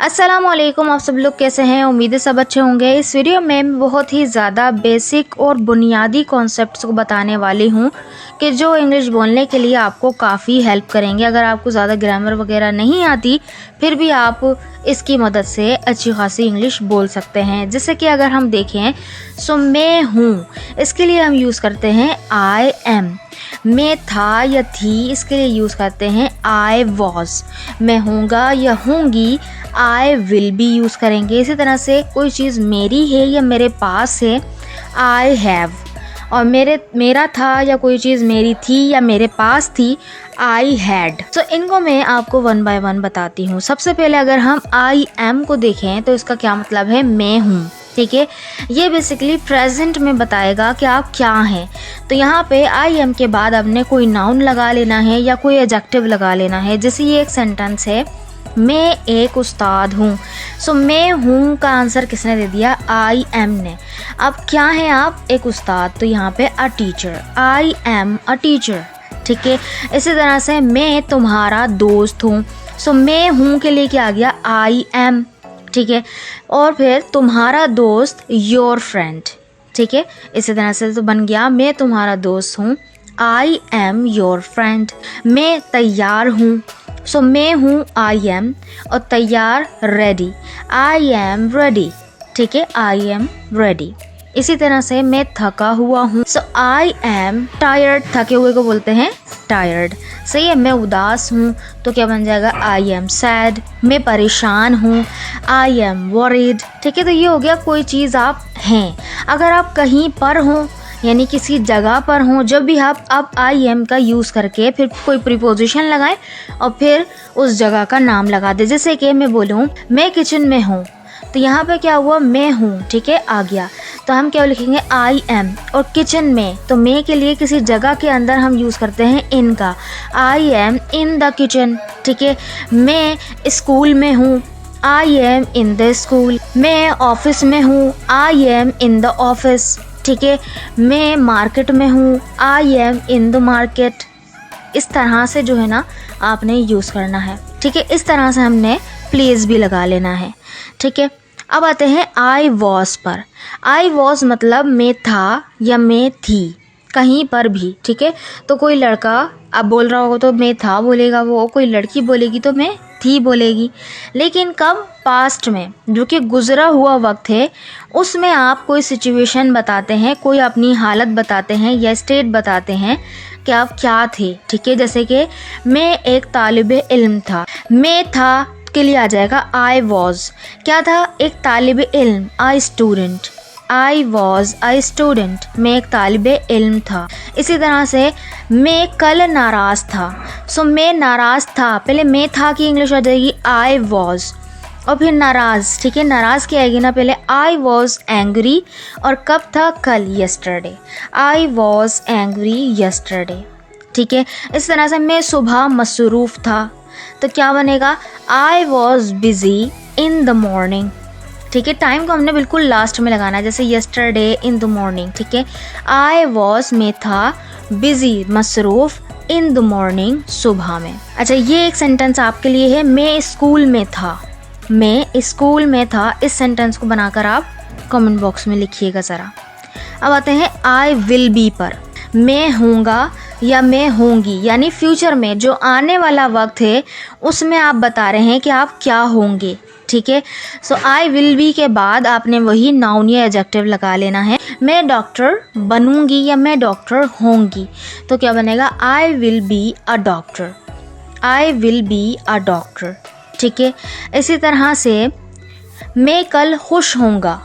अस्सलाम वालेकुम, आप सब लोग कैसे हैं। उम्मीद है सब अच्छे होंगे। इस वीडियो में मैं बहुत ही ज़्यादा बेसिक और बुनियादी कॉन्सेप्ट्स को बताने वाली हूँ कि जो इंग्लिश बोलने के लिए आपको काफ़ी हेल्प करेंगे। अगर आपको ज़्यादा ग्रामर वगैरह नहीं आती फिर भी आप इसकी मदद से अच्छी खासी इंग्लिश बोल सकते हैं। जैसे कि अगर हम देखें सो मैं हूँ, इसके लिए हम यूज़ करते हैं आई एम। मैं था या थी, इसके लिए यूज़ करते हैं आई वॉज। मैं हूँगा या हूँगी, आई विल बी यूज़ करेंगे। इसी तरह से कोई चीज़ मेरी है या मेरे पास है, आई हैव। और मेरा था या कोई चीज़ मेरी थी या मेरे पास थी, आई हैड। तो इनको मैं आपको वन बाय वन बताती हूँ। सबसे पहले अगर हम आई एम को देखें तो इसका क्या मतलब है, मैं हूँ। ठीक है, ये बेसिकली प्रेजेंट में बताएगा कि आप क्या हैं। तो यहाँ पे आई एम के बाद आपने कोई नाउन लगा लेना है या कोई एडजेक्टिव लगा लेना है। जैसे ये एक सेंटेंस है, मैं एक उस्ताद हूँ। सो मैं हूँ का आंसर किसने दे दिया, आई एम ने। अब क्या है आप, एक उस्ताद, तो यहाँ पे a teacher, I am a teacher. ठीक है, इसी तरह से मैं तुम्हारा दोस्त हूँ। सो मैं हूँ के लिए क्या आ गया, आई एम। ठीक है, और फिर तुम्हारा दोस्त, योर फ्रेंड। ठीक है, इसी तरह से तो बन गया मैं तुम्हारा दोस्त हूँ, आई एम योर फ्रेंड। मैं तैयार हूँ, सो मैं हूँ आई एम, और तैयार रेडी, आई एम रेडी। ठीक है, आई एम रेडी। इसी तरह से मैं थका हुआ हूँ, सो आई एम टायर्ड। थके हुए को बोलते हैं टायर्ड। सही है, मैं उदास हूँ तो क्या बन जाएगा, आई एम सैड। मैं परेशान हूँ, आई एम वरीड। ठीक है, तो ये हो गया कोई चीज़ आप हैं। अगर आप कहीं पर हों यानी किसी जगह पर हों, जब भी आप आई एम का यूज़ करके फिर कोई प्रीपोजिशन लगाएं और फिर उस जगह का नाम लगा दें। जैसे कि मैं बोलूँ मैं किचन में हूँ, तो यहाँ पे क्या हुआ, मैं हूँ। ठीक है, आ गया। तो हम क्या लिखेंगे, आई एम। और किचन में, तो मैं के लिए किसी जगह के अंदर हम यूज़ करते हैं इन का, I am in the kitchen. ठीक है, मैं स्कूल में हूँ, I am in the school. मैं ऑफिस में हूँ, I am in the office. ठीक है, मैं मार्केट में हूँ, I am in the market. इस तरह से जो है ना आपने यूज़ करना है। ठीक है, इस तरह से हमने प्लेस भी लगा लेना है। ठीक है, अब आते हैं आई वॉज पर। आई वॉज मतलब मैं था या मैं थी, कहीं पर भी। ठीक है, तो कोई लड़का अब बोल रहा होगा तो मैं था बोलेगा वो, कोई लड़की बोलेगी तो मैं थी बोलेगी। लेकिन कब, पास्ट में, जो कि गुजरा हुआ वक्त है, उसमें आप कोई सिचुएशन बताते हैं, कोई अपनी हालत बताते हैं या स्टेट बताते हैं कि आप क्या थे। ठीक है, जैसे कि मैं एक तालिबे इल्म था, मैं था के लिए आ जाएगा आई वॉज। क्या था, एक तालिबे इल्म, I student. I was I student, मैं एक तालिबे इल्म था। इसी तरह से मैं कल नाराज़ था, सो मैं नाराज़ था। पहले मैं था की इंग्लिश आ जाएगी आई वॉज, और फिर नाराज़। ठीक है, नाराज़ की आएगी ना, पहले आई वॉज एंग्री, और कब था, कल, yesterday. I was angry yesterday. ठीक है, इस तरह से मैं सुबह मसरूफ़ था, तो क्या बनेगा, I was busy in the morning. ठीक है, टाइम को हमने बिल्कुल लास्ट में लगाना है, जैसे यस्टरडे इन द मॉर्निंग। ठीक है, आई वॉज में था, बिज़ी मसरूफ़, इन द मॉर्निंग सुबह में। अच्छा, ये एक सेंटेंस आपके लिए है, मैं स्कूल में था। मैं स्कूल में था, इस सेंटेंस को बनाकर आप कमेंट बॉक्स में लिखिएगा ज़रा। अब आते हैं आई विल बी पर। मैं हूँगा या मैं होंगी, यानी फ्यूचर में जो आने वाला वक्त है उसमें आप बता रहे हैं कि आप क्या होंगे। ठीक है, सो आई विल बी के बाद आपने वही नाउन या एडजेक्टिव लगा लेना है। मैं डॉक्टर बनूंगी या मैं डॉक्टर होंगी, तो क्या बनेगा, I will be a doctor. I will be a doctor. ठीक है, इसी तरह से मैं कल खुश होऊंगा,